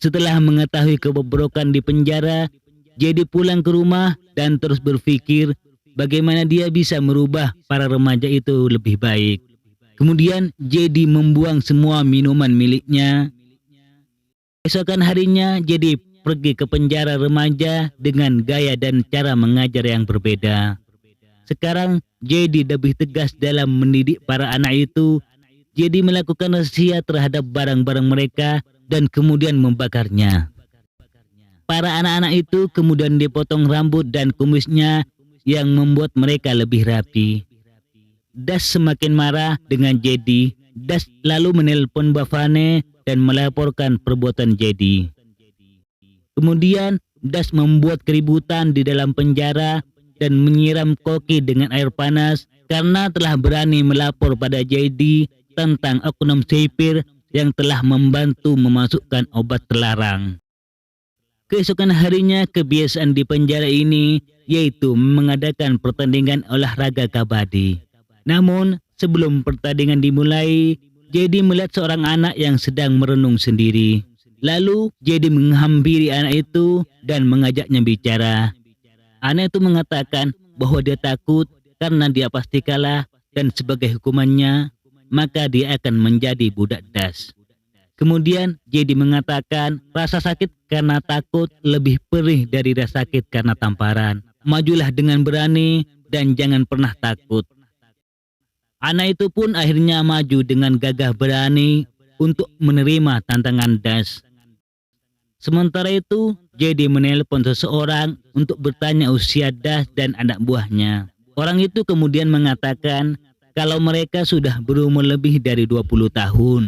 Setelah mengetahui kebobrokan di penjara, Jedi pulang ke rumah dan terus berpikir bagaimana dia bisa merubah para remaja itu lebih baik. Kemudian Jedi membuang semua minuman miliknya. Esokan harinya Jedi pergi ke penjara remaja dengan gaya dan cara mengajar yang berbeda. Sekarang Jedi lebih tegas dalam mendidik para anak itu. Jedi melakukan razia terhadap barang-barang mereka dan kemudian membakarnya. Para anak-anak itu kemudian dipotong rambut dan kumisnya yang membuat mereka lebih rapi. Das semakin marah dengan Jedi. Das lalu menelpon Bavane dan melaporkan perbuatan Jedi. Kemudian Das membuat keributan di dalam penjara dan menyiram Koki dengan air panas karena telah berani melapor pada Jedi tentang oknum sipir yang telah membantu memasukkan obat terlarang. Keesokan harinya kebiasaan di penjara ini yaitu mengadakan pertandingan olahraga kabadi. Namun sebelum pertandingan dimulai, Jedi melihat seorang anak yang sedang merenung sendiri. Lalu Jedi menghampiri anak itu dan mengajaknya bicara. Anak itu mengatakan bahwa dia takut karena dia pasti kalah dan sebagai hukumannya, maka dia akan menjadi budak Das. Kemudian Jedi mengatakan rasa sakit karena takut lebih perih dari rasa sakit karena tamparan. Majulah dengan berani dan jangan pernah takut. Anak itu pun akhirnya maju dengan gagah berani untuk menerima tantangan Das. Sementara itu Jedi menelpon seseorang untuk bertanya usia Das dan anak buahnya. Orang itu kemudian mengatakan kalau mereka sudah berumur lebih dari 20 tahun.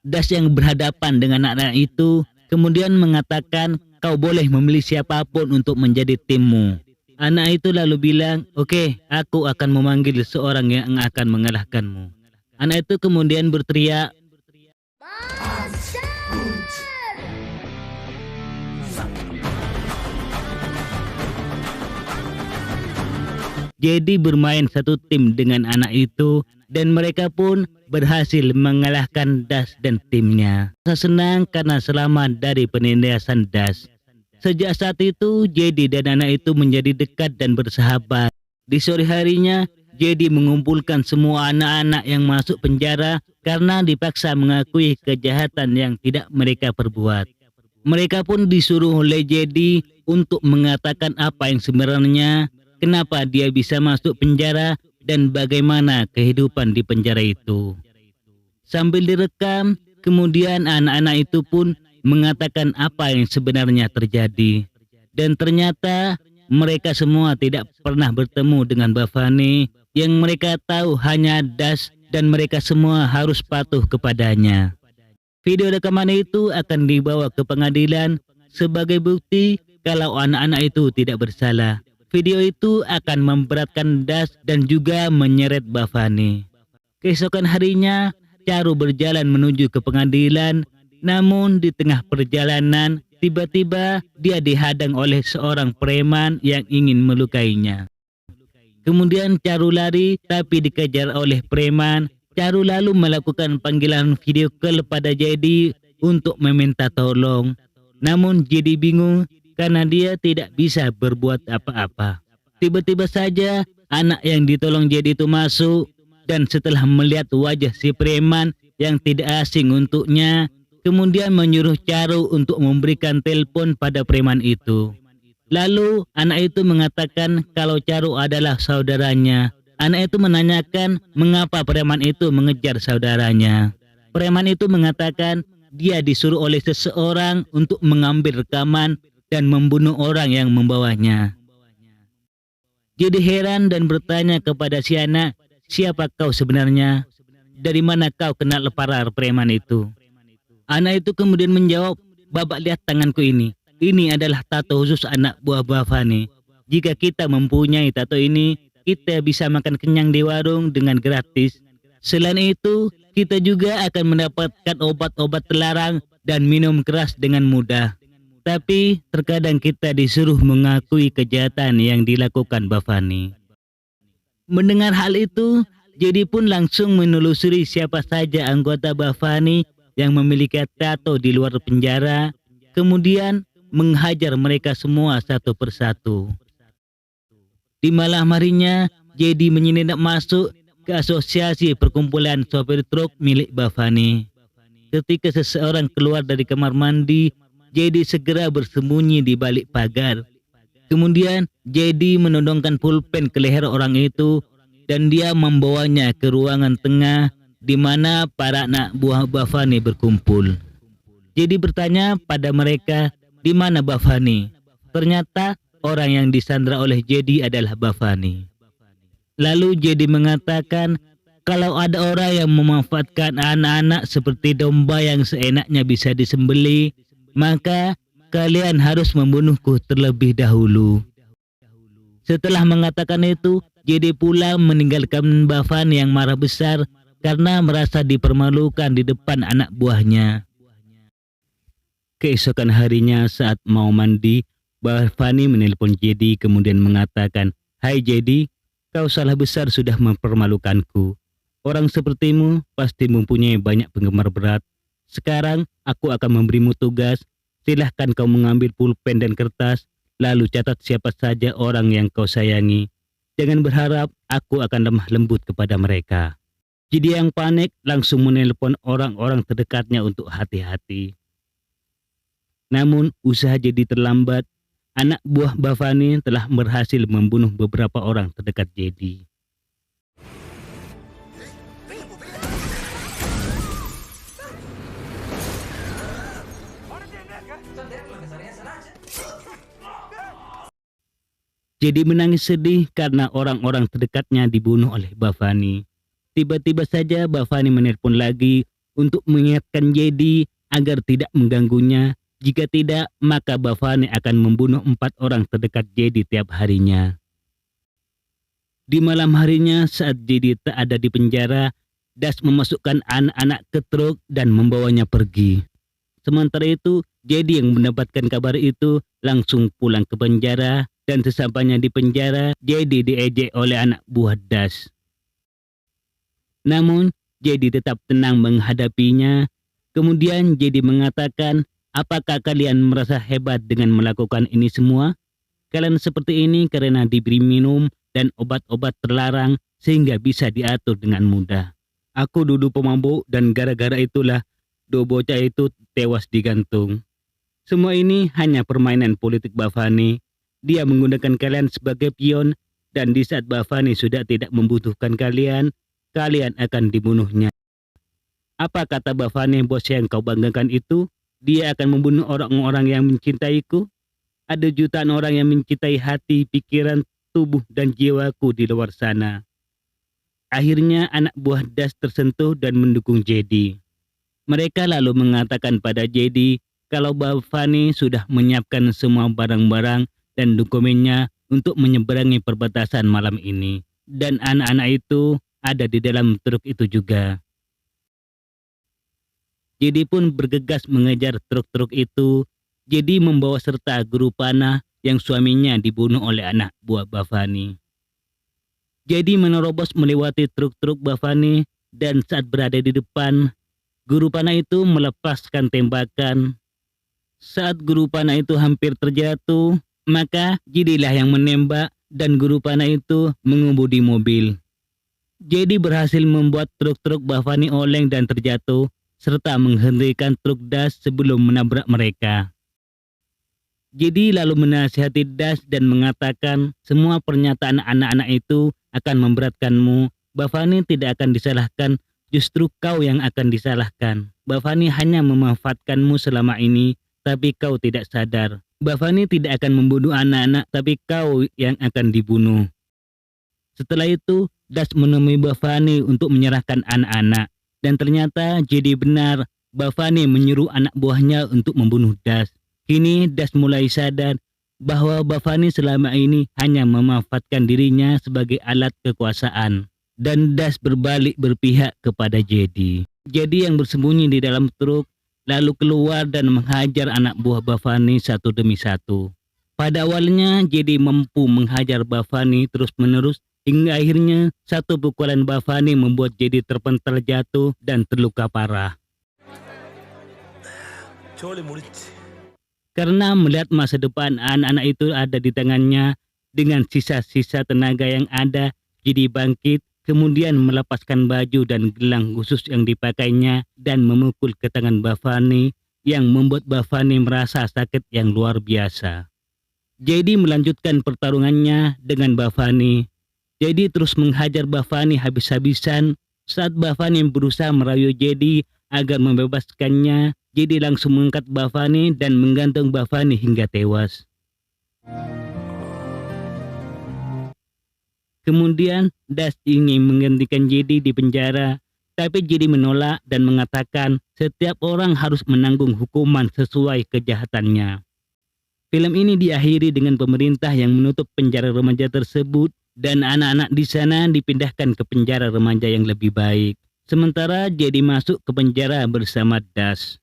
Das yang berhadapan dengan anak-anak itu kemudian mengatakan kau boleh memilih siapapun untuk menjadi timmu. Anak itu lalu bilang, oke, aku akan memanggil seorang yang akan mengalahkanmu. Anak itu kemudian berteriak, Jedi bermain satu tim dengan anak itu dan mereka pun berhasil mengalahkan Das dan timnya. Saya senang karena selamat dari penindasan Das. Sejak saat itu Jedi dan anak itu menjadi dekat dan bersahabat. Di sore harinya Jedi mengumpulkan semua anak-anak yang masuk penjara karena dipaksa mengakui kejahatan yang tidak mereka perbuat. Mereka pun disuruh oleh Jedi untuk mengatakan apa yang sebenarnya, kenapa dia bisa masuk penjara dan bagaimana kehidupan di penjara itu. Sambil direkam, kemudian anak-anak itu pun mengatakan apa yang sebenarnya terjadi. Dan ternyata mereka semua tidak pernah bertemu dengan Bavane. Yang mereka tahu hanya Das dan mereka semua harus patuh kepadanya. Video rekaman itu akan dibawa ke pengadilan sebagai bukti kalau anak-anak itu tidak bersalah. Video itu akan memberatkan Das dan juga menyeret Bavane. Keesokan harinya, Charu berjalan menuju ke pengadilan. Namun di tengah perjalanan, tiba-tiba dia dihadang oleh seorang preman yang ingin melukainya. Kemudian Charu lari tapi dikejar oleh preman. Charu lalu melakukan panggilan video call pada Jedi untuk meminta tolong. Namun Jedi bingung karena dia tidak bisa berbuat apa-apa. Tiba-tiba saja anak yang ditolong Jedi itu masuk dan setelah melihat wajah si preman yang tidak asing untuknya, kemudian menyuruh Charu untuk memberikan telepon pada preman itu. Lalu anak itu mengatakan kalau Charu adalah saudaranya. Anak itu menanyakan mengapa preman itu mengejar saudaranya. Preman itu mengatakan dia disuruh oleh seseorang untuk mengambil rekaman dan membunuh orang yang membawanya. Jadi heran dan bertanya kepada si anak, siapa kau sebenarnya? Dari mana kau kenal para preman itu? Anak itu kemudian menjawab, Babak lihat tanganku ini. Ini adalah tato khusus anak buah Bavane. Jika kita mempunyai tato ini, kita bisa makan kenyang di warung dengan gratis. Selain itu, kita juga akan mendapatkan obat-obat terlarang dan minum keras dengan mudah. Tapi terkadang kita disuruh mengakui kejahatan yang dilakukan Bavane. Mendengar hal itu, Jedi pun langsung menelusuri siapa saja anggota Bavane yang memiliki tato di luar penjara. kemudian menghajar mereka semua satu persatu. Di malam harinya, Jadi menyelinap masuk ke asosiasi perkumpulan sopir truk milik Bafani. Ketika seseorang keluar dari kamar mandi, Jadi segera bersembunyi di balik pagar. Kemudian Jadi menodongkan pulpen ke leher orang itu dan dia membawanya ke ruangan tengah di mana para anak buah Bafani berkumpul. Jadi bertanya pada mereka, di mana Bafani? Ternyata orang yang disandra oleh Jadi adalah Bafani. Lalu Jadi mengatakan, kalau ada orang yang memanfaatkan anak-anak seperti domba yang seenaknya bisa disembelih, maka kalian harus membunuhku terlebih dahulu. Setelah mengatakan itu, Jadi pula meninggalkan Bafani yang marah besar karena merasa dipermalukan di depan anak buahnya. Keesokan harinya saat mau mandi, Bafani menelpon Jadi kemudian mengatakan, "Hai Jadi, kau salah besar sudah mempermalukanku. Orang sepertimu pasti mempunyai banyak penggemar berat. Sekarang aku akan memberimu tugas. Silahkan kau mengambil pulpen dan kertas, lalu catat siapa saja orang yang kau sayangi. Jangan berharap aku akan lemah lembut kepada mereka." Jadi yang panik langsung menelpon orang-orang terdekatnya untuk hati-hati. Namun usaha Jadi terlambat. Anak buah Bafani telah berhasil membunuh beberapa orang terdekat Jadi. Jadi menangis sedih karena orang-orang terdekatnya dibunuh oleh Bafani. Tiba-tiba saja Bafani menelpon lagi untuk mengingatkan Jadi agar tidak mengganggunya. Jika tidak, maka Bafani akan membunuh 4 orang terdekat Jadi tiap harinya. Di malam harinya saat Jadi tak ada di penjara, Das memasukkan anak-anak ke truk dan membawanya pergi. Sementara itu, Jadi yang mendapatkan kabar itu langsung pulang ke penjara dan sesampainya di penjara, Jadi diejek oleh anak buah Das. Namun, Jadi tetap tenang menghadapinya. Kemudian Jadi mengatakan, "Apakah kalian merasa hebat dengan melakukan ini semua? Kalian seperti ini karena diberi minum dan obat-obat terlarang sehingga bisa diatur dengan mudah. Aku duduk pemabuk dan gara-gara itulah 2 bocah itu tewas digantung. Semua ini hanya permainan politik Bafani. Dia menggunakan kalian sebagai pion dan di saat Bafani sudah tidak membutuhkan kalian, kalian akan dibunuhnya. Apa kata Bafani bos yang kau banggakan itu? Dia akan membunuh orang-orang yang mencintaiku. Ada jutaan orang yang mencintai hati, pikiran, tubuh, dan jiwaku di luar sana." Akhirnya anak buah Das tersentuh dan mendukung Jadi. Mereka lalu mengatakan pada Jadi kalau Bafani sudah menyiapkan semua barang-barang dan dokumennya untuk menyeberangi perbatasan malam ini. Dan anak-anak itu ada di dalam truk itu juga. Jadi pun bergegas mengejar truk-truk itu. Jadi membawa serta guru panah yang suaminya dibunuh oleh anak buah Bafani. Jadi menerobos melewati truk-truk Bafani dan saat berada di depan, guru panah itu melepaskan tembakan. Saat guru panah itu hampir terjatuh, maka Jadilah yang menembak dan guru panah itu mengemudi mobil. Jadi berhasil membuat truk-truk Bafani oleng dan terjatuh, serta menghentikan truk Das sebelum menabrak mereka. Jadi lalu menasihati Das dan mengatakan semua pernyataan anak-anak itu akan memberatkanmu. Bafani tidak akan disalahkan, justru kau yang akan disalahkan. Bafani hanya memanfaatkanmu selama ini, tapi kau tidak sadar. Bafani tidak akan membunuh anak-anak, tapi kau yang akan dibunuh. Setelah itu, Das menemui Bafani untuk menyerahkan anak-anak. Dan ternyata jadi benar, Bafani menyuruh anak buahnya untuk membunuh Das. Kini Das mulai sadar bahwa Bafani selama ini hanya memanfaatkan dirinya sebagai alat kekuasaan. Dan Das berbalik berpihak kepada Jadi. Jadi yang bersembunyi di dalam truk lalu keluar dan menghajar anak buah Bafani satu demi satu. Pada awalnya Jadi mampu menghajar Bafani terus-menerus hingga akhirnya satu pukulan Bafani membuat Jadi terpental jatuh dan terluka parah. Karena melihat masa depan anak-anak itu ada di tangannya, dengan sisa-sisa tenaga yang ada, jadi bangkit, kemudian melepaskan baju dan gelang khusus yang dipakainya dan memukul ke tangan Bafani yang membuat Bafani merasa sakit yang luar biasa. Jadi melanjutkan pertarungannya dengan Bafani. Jadi terus menghajar Bafani habis-habisan. Saat Bafani berusaha merayu Jadi agar membebaskannya, Jadi langsung mengangkat Bafani dan menggantung Bafani hingga tewas. Kemudian Das ingin menggantikan Jadi di penjara, tapi Jadi menolak dan mengatakan setiap orang harus menanggung hukuman sesuai kejahatannya. Film ini diakhiri dengan pemerintah yang menutup penjara remaja tersebut dan anak-anak di sana dipindahkan ke penjara remaja yang lebih baik. Sementara Jadi masuk ke penjara bersama Das.